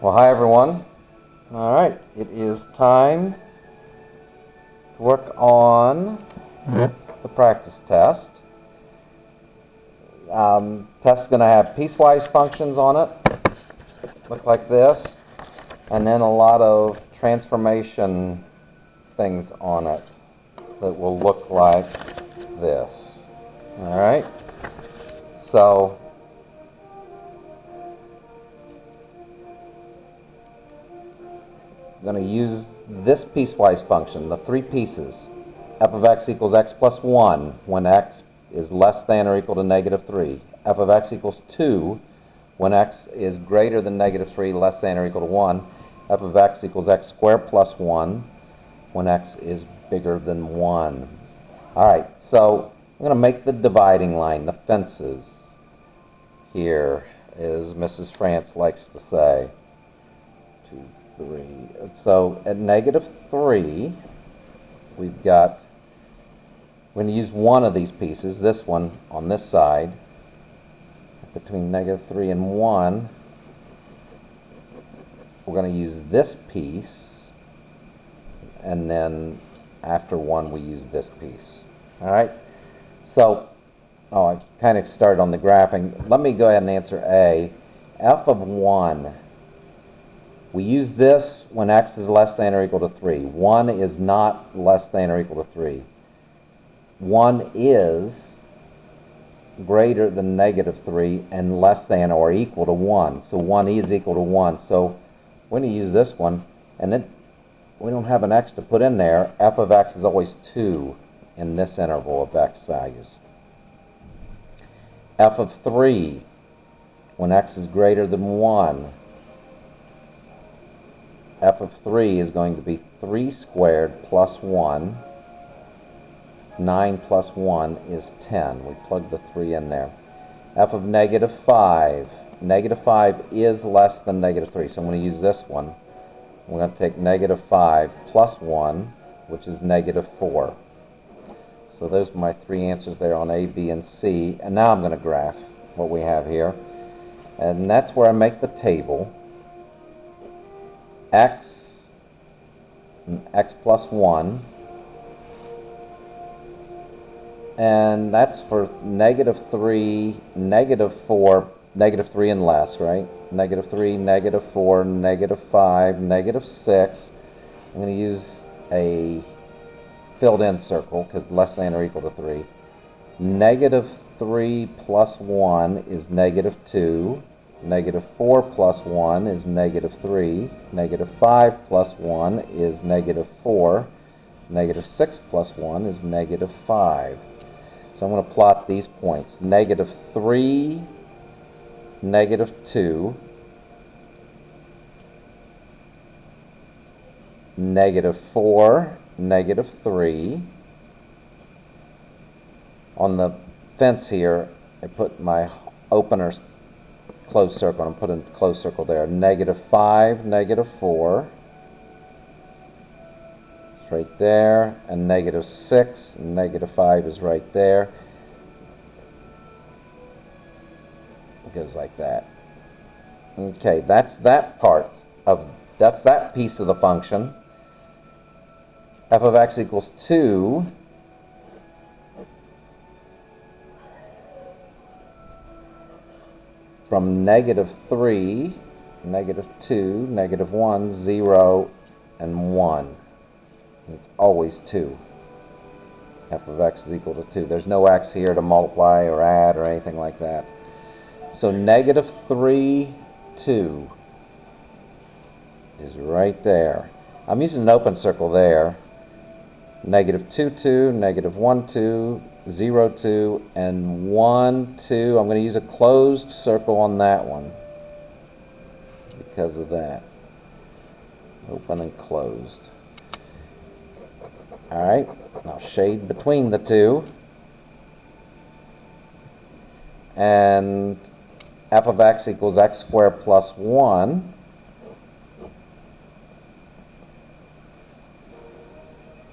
Well, hi everyone. All right, it is time to work on the practice test. Test's going to have piecewise functions on it, look like this, and then a lot of transformation things on it that will look like this. All right, so I'm going to use this piecewise function, the three pieces. F of x equals x plus 1 when x is less than or equal to negative 3. F of x equals 2 when x is greater than negative 3, less than or equal to 1. F of x equals x squared plus 1 when x is bigger than 1. All right, so I'm going to make the dividing line, the fences here, as Mrs. France likes to say. 2, 3. So at negative 3, we've got, we're going to use one of these pieces, this one on this side. Between negative 3 and 1, we're going to use this piece, and then after 1 we use this piece. All right, so I kind of started on the graphing. Let me go ahead and answer A. F of 1. We use this when x is less than or equal to 3. 1 is not less than or equal to 3. 1 is greater than negative 3 and less than or equal to 1. So 1 is equal to 1. So we're going to use this one, and then we don't have an x to put in there. F of x is always 2 in this interval of x values. F of 3, when x is greater than 1, f of 3 is going to be 3 squared plus 1. 9 plus 1 is 10. We plug the 3 in there. F of negative 5. Negative 5 is less than negative 3, so I'm going to use this one. We're going to take negative 5 plus 1, which is negative 4. So those are my three answers there on A, B, and C. And now I'm going to graph what we have here. And that's where I make the table. X and x plus 1. And that's for negative 3, negative 4, negative 3 and less, right? Negative 3, negative 4, negative 5, negative 6. I'm going to use a filled-in circle because less than or equal to 3. Negative 3 plus 1 is negative 2. Negative 4 plus 1 is negative 3. Negative 5 plus 1 is negative 4. Negative 6 plus 1 is negative 5. So I'm going to plot these points. Negative 3, negative 2, negative 4, negative 3. On the fence here, I put my opener closed circle. I'm putting a closed circle there. Negative 5, negative 4. It's right there. And negative 6, and negative 5 is right there. It goes like that. Okay, that's that part of, that's that piece of the function. F of x equals 2. From negative 3, negative 2, negative 1, 0, and 1. It's always 2. F of x is equal to 2. There's no x here to multiply or add or anything like that. So negative 3, 2 is right there. I'm using an open circle there. Negative 2, 2, negative 1, 2, 0, 2, and 1, 2. I'm going to use a closed circle on that one because of that. Open and closed. All right, now shade between the two. And f of x equals x squared plus 1.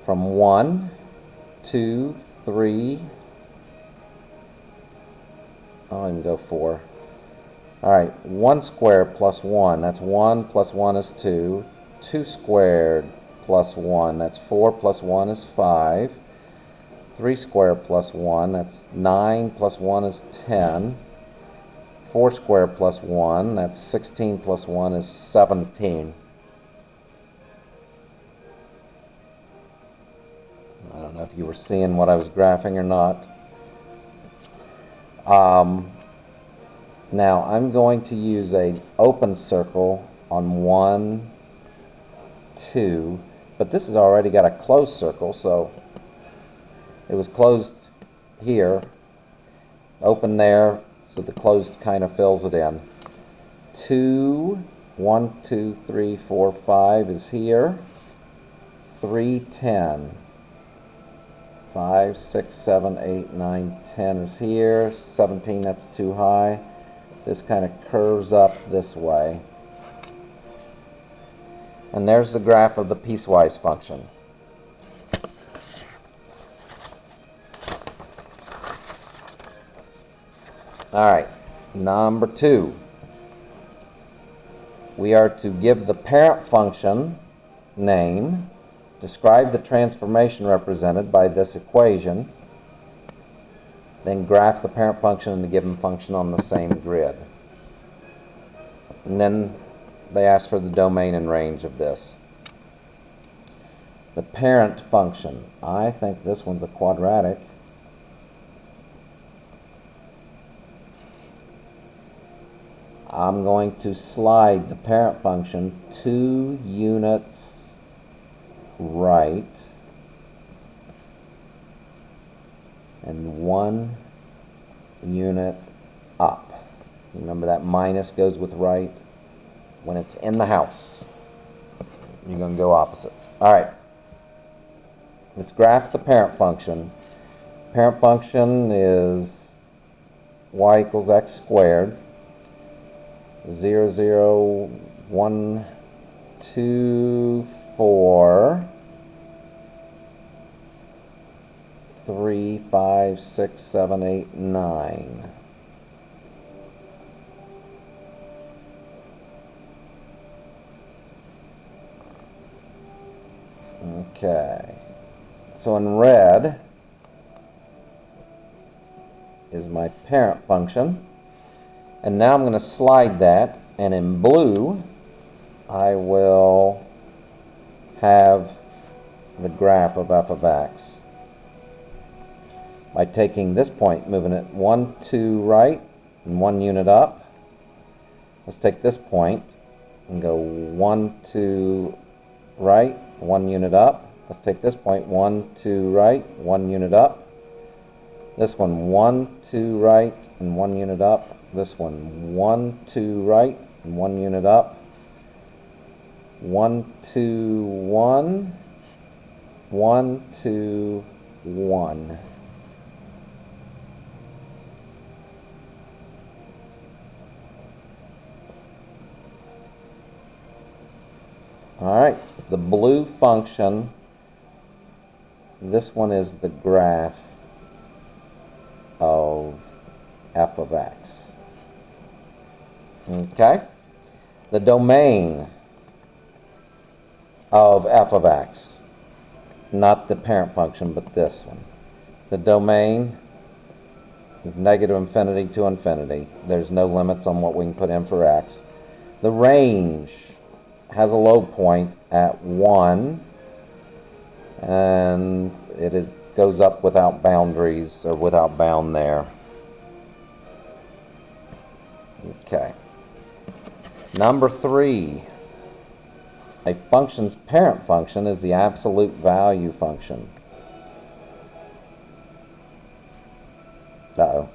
From 1, 2, 3, I'll even go 4. All right, 1 squared plus 1, that's 1 plus 1 is 2. 2 squared plus 1, that's 4 plus 1 is 5. 3 squared plus 1, that's 9 plus 1 is 10. 4 squared plus 1, that's 16 plus 1 is 17. I don't know if you were seeing what I was graphing or not. Now I'm going to use an open circle on 1, 2, but this has already got a closed circle, so it was closed here, open there, so the closed kind of fills it in. 2, 1, 2, 3, 4, 5 is here. 3, 10. 5, 6, 7, 8, 9, 10 is here. 17, that's too high. This kind of curves up this way. And there's the graph of the piecewise function. All right, number 2. We are to give the parent function name, describe the transformation represented by this equation, then graph the parent function and the given function on the same grid. And then they ask for the domain and range of this. The parent function, I think this one's a quadratic. I'm going to slide the parent function 2 units right and 1 unit up. Remember that minus goes with right. When it's in the house, you're going to go opposite. All right. Let's graph the parent function. Parent function is y equals x squared. 0, 0, 1, 2, 4, 3, 5, 6, 7, 8, 9. Okay. So in red is my parent function. And now I'm going to slide that, and in blue I will have the graph of f of x. By taking this point, moving it 1, 2 right, and 1 unit up. Let's take this point and go 1, 2 right, 1 unit up. Let's take this point, 1, 2 right, 1 unit up. This one, 1, 2 right, and 1 unit up. This one, 1, 2 right, and 1 unit up. 1, 2, 1, 1, 2, 1. All right, the blue function, this one is the graph of f of x. Okay? The domain of f of x, not the parent function, but this one. The domain is negative infinity to infinity. There's no limits on what we can put in for x. The range has a low point at 1, and it goes up without boundaries, or without bound there. Okay. Number 3, a function's parent function is the absolute value function. Uh-oh,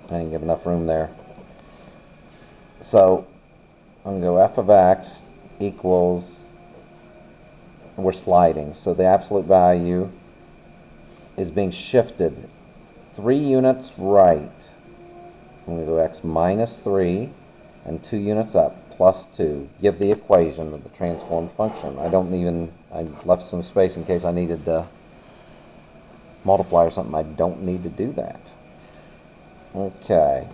I didn't give enough room there. So I'm going to go f of x equals, we're sliding, so the absolute value is being shifted 3 units right. I'm going to go x minus 3 and 2 units up plus 2. Give the equation of the transformed function. I left some space in case I needed to multiply or something. I don't need to do that. Okay.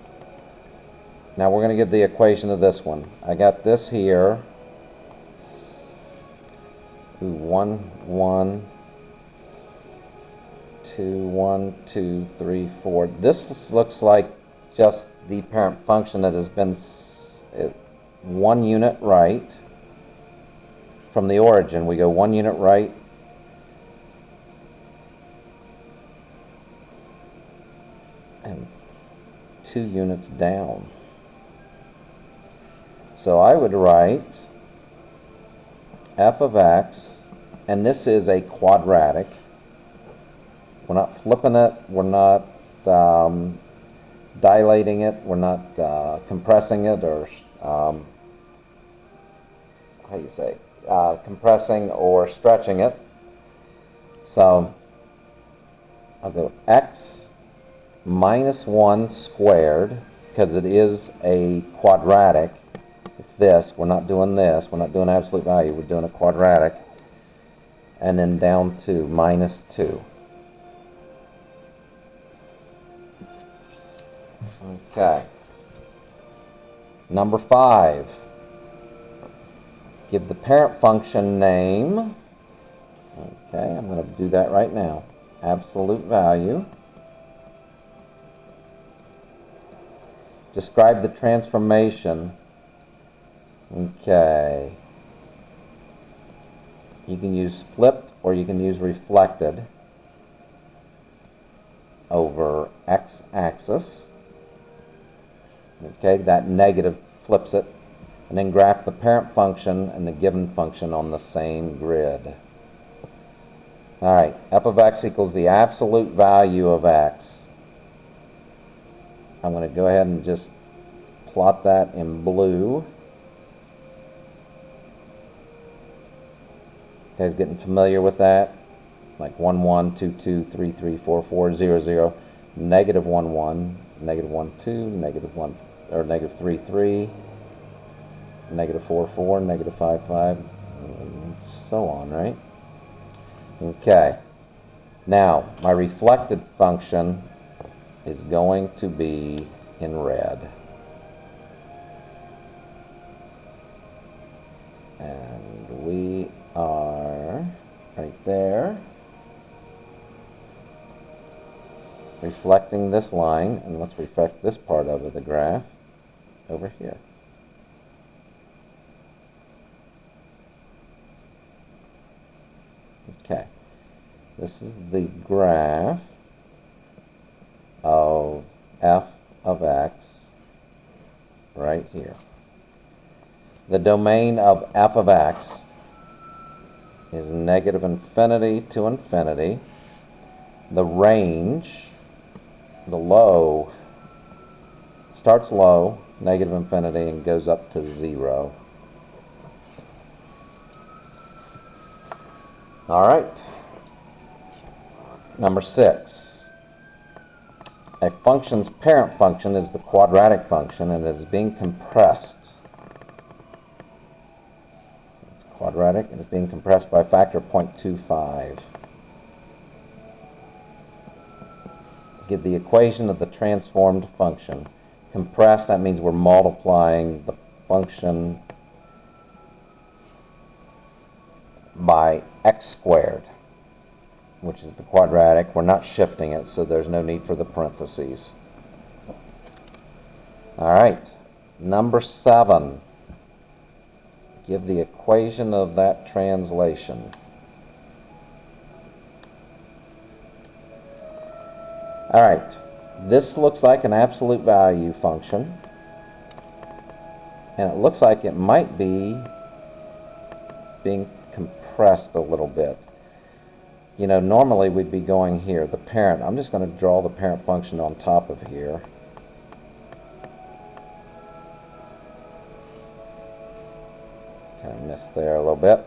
Now we're going to get the equation of this one. I got this here. 1, 1, 2, 1, 2, 3, 4. This looks like just the parent function that has been 1 unit right from the origin. We go 1 unit right and 2 units down. So I would write f of x, and this is a quadratic. We're not flipping it, we're not dilating it, we're not compressing it, or how do you say, compressing or stretching it. So I'll go x minus 1 squared, because it is a quadratic. It's this. We're not doing this. We're not doing absolute value. We're doing a quadratic. And then down to minus 2. Okay. Number 5. Give the parent function name. Okay, I'm going to do that right now. Absolute value. Describe the transformation. Okay. You can use flipped or you can use reflected over x-axis. Okay, that negative flips it. And then graph the parent function and the given function on the same grid. All right, f of x equals the absolute value of x. I'm going to go ahead and just plot that in blue. You guys getting familiar with that? Like 1, 1, 2, 2, 3, 3, 4, 4, 0, 0, negative 1, 1, negative 1, 2, negative 1, or negative 3, 3, negative 4, 4, negative 5, 5, and so on, right? Okay. Now, my reflected function is going to be in red. And we are right there, reflecting this line, and let's reflect this part of the graph over here. Okay, this is the graph of f of x right here. The domain of f of x is negative infinity to infinity. The range, the low, starts low, negative infinity, and goes up to 0. All right. Number 6. A function's parent function is the quadratic function, and it is being compressed. It's quadratic, and it's being compressed by a factor of 0.25. Give the equation of the transformed function. Compressed, that means we're multiplying the function by x squared, which is the quadratic. We're not shifting it, so there's no need for the parentheses. All right, number 7. Give the equation of that translation. All right, this looks like an absolute value function, and it looks like it might be being compressed a little bit. You know, normally we'd be going here, the parent. I'm just going to draw the parent function on top of here. Kind of missed there a little bit.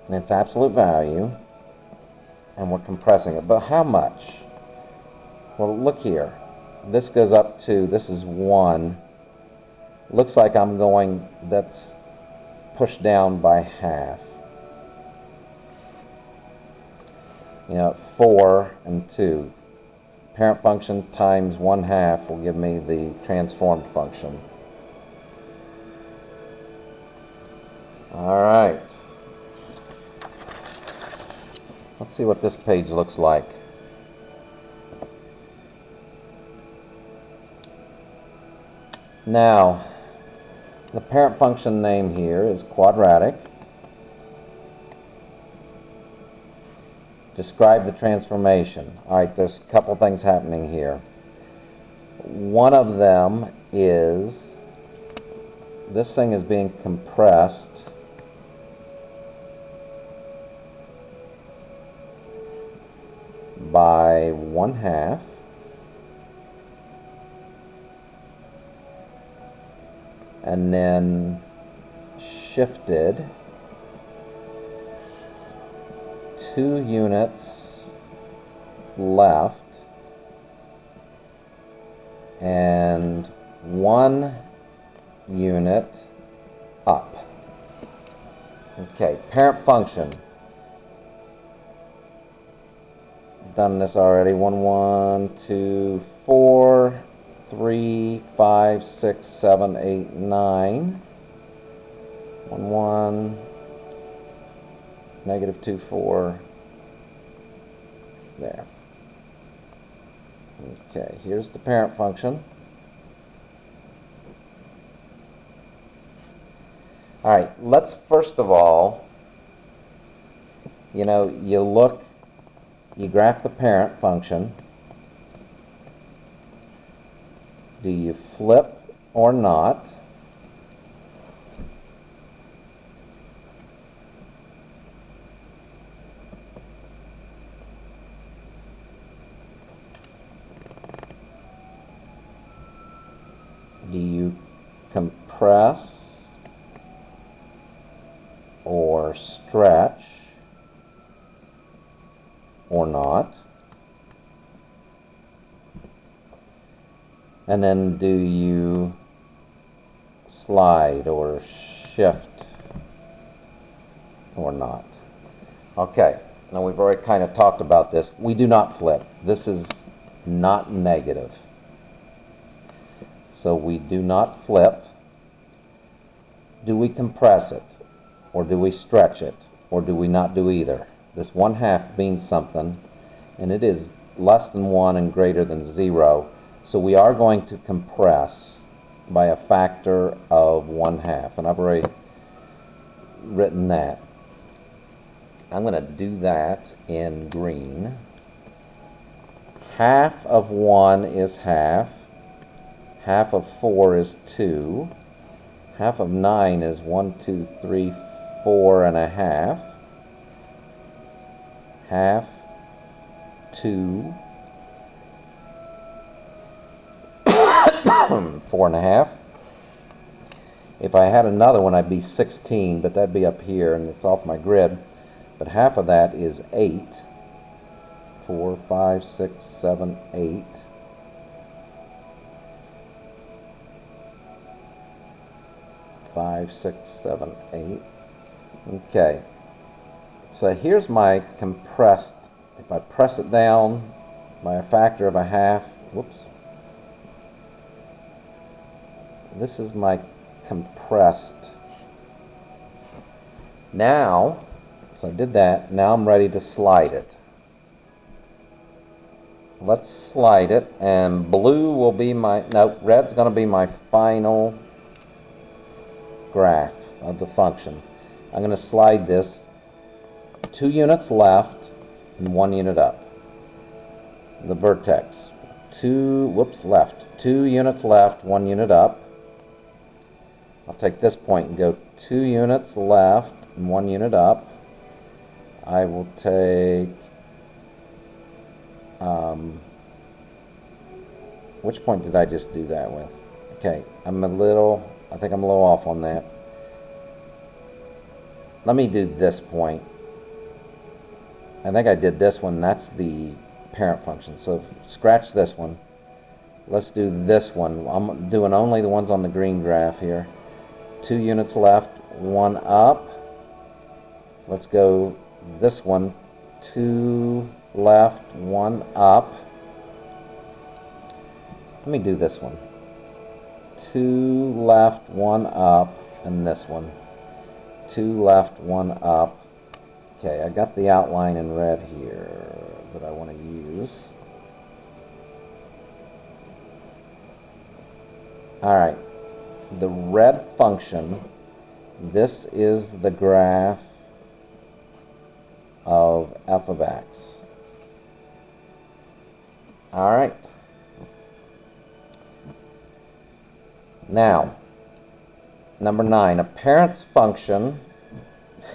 And it's absolute value, and we're compressing it. But how much? Well, look here. This goes up to, this is 1. Looks like I'm going, that's pushed down by half. You know, 4 and 2. parent function times 1/2 will give me the transformed function. All right. Let's see what this page looks like. Now, the parent function name here is quadratic. Describe the transformation. All right, there's a couple things happening here. One of them is this thing is being compressed by 1/2. And then shifted 2 units left and 1 unit up. Okay, parent function. Done this already. 1, 1, 2, 4, 3, 5, 6, 7, 8, 9. 1, 1, negative 2, 4. There. Okay, here's the parent function. All right, let's first of all, you graph the parent function. Do you flip or not? Do you compress or stretch or not? And then do you slide or shift or not? Okay, now we've already kind of talked about this. We do not flip. This is not negative. So we do not flip. Do we compress it? Or do we stretch it? Or do we not do either? This 1/2 means something, and it is less than 1 and greater than 0. So we are going to compress by a factor of 1/2, and I've already written that. I'm going to do that in green. 1/2 of 1 is 1/2. 1/2 of 4 is 2. 1/2 of 9 is 1, 2, 3, 4 and a half. 1/2, 2, 4 and a half. If I had another one, I'd be 16, but that'd be up here, and it's off my grid. But 1/2 of that is 8. 4, 5, 6, 7, 8. Five, 6, 7, 8. Okay. So here's my compressed. If I press it down by a factor of 1/2, whoops. This is my compressed. Now, so I did that. Now I'm ready to slide it. Let's slide it, and blue will be my, no, red's going to be my final graph of the function. I'm going to slide this 2 units left and 1 unit up. The vertex. 2 units left, 1 unit up. I'll take this point and go 2 units left and 1 unit up. I will take, which point did I just do that with? Okay, I think I'm a little off on that. Let me do this point. I think I did this one. That's the parent function. So scratch this one. Let's do this one. I'm doing only the ones on the green graph here. 2 units left, 1 up. Let's go this one. 2 left, 1 up. Let me do this one. 2 left, 1 up, and this one. 2 left, 1 up. Okay, I got the outline in red here that I want to use. Alright, the red function, this is the graph of f of x. Alright. Now, number 9, a parent's function,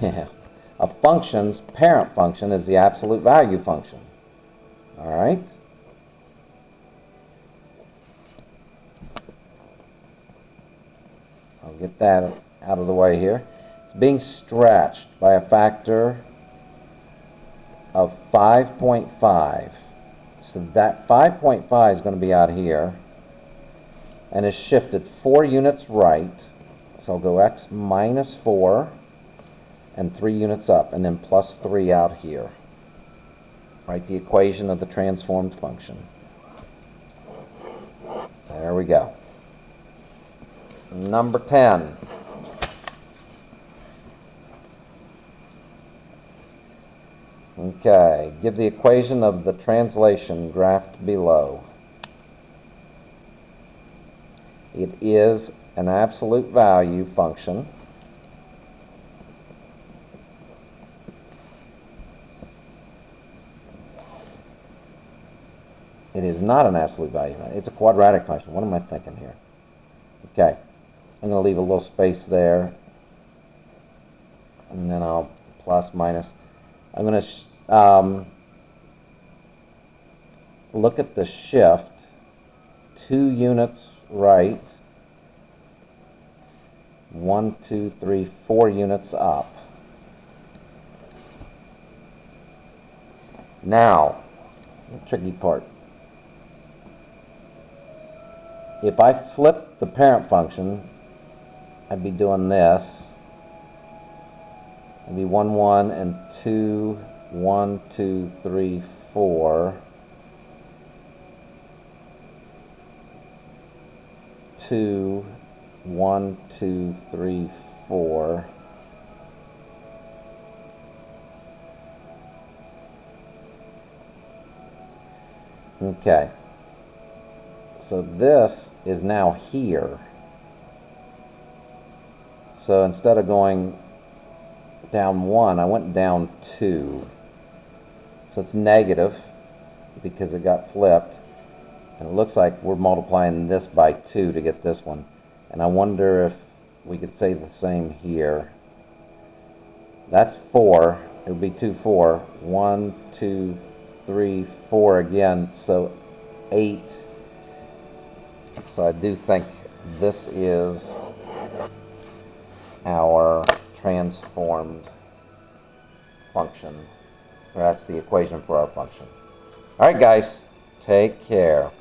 a function's parent function is the absolute value function. Alright? I'll get that out of the way here. It's being stretched by a factor of 5.5. So that 5.5 is going to be out here and is shifted 4 units right. So I'll go x minus 4 and 3 units up, and then plus 3 out here. Write the equation of the transformed function. There we go. Number 10. Okay, give the equation of the translation graphed below. It is an absolute value function. It is not an absolute value function. It's a quadratic function. What am I thinking here? Okay, I'm going to leave a little space there, and then I'll plus, minus. I'm going to look at the shift, 2 units right, 1, 2, 3, 4 units up. Now, the tricky part. If I flip the parent function, I'd be doing this. It'd be 1, 1, and 2, 1, 2, 3, 4. 2, 1, 2, 3, 4. Okay. So this is now here. So instead of going down 1, I went down 2. So it's negative because it got flipped. And it looks like we're multiplying this by 2 to get this one. And I wonder if we could say the same here. That's 4. It would be 2, 4. 1, 2, 3, 4 again. So 8. So I do think this is our transformed function. Or that's the equation for our function. All right, guys. Take care.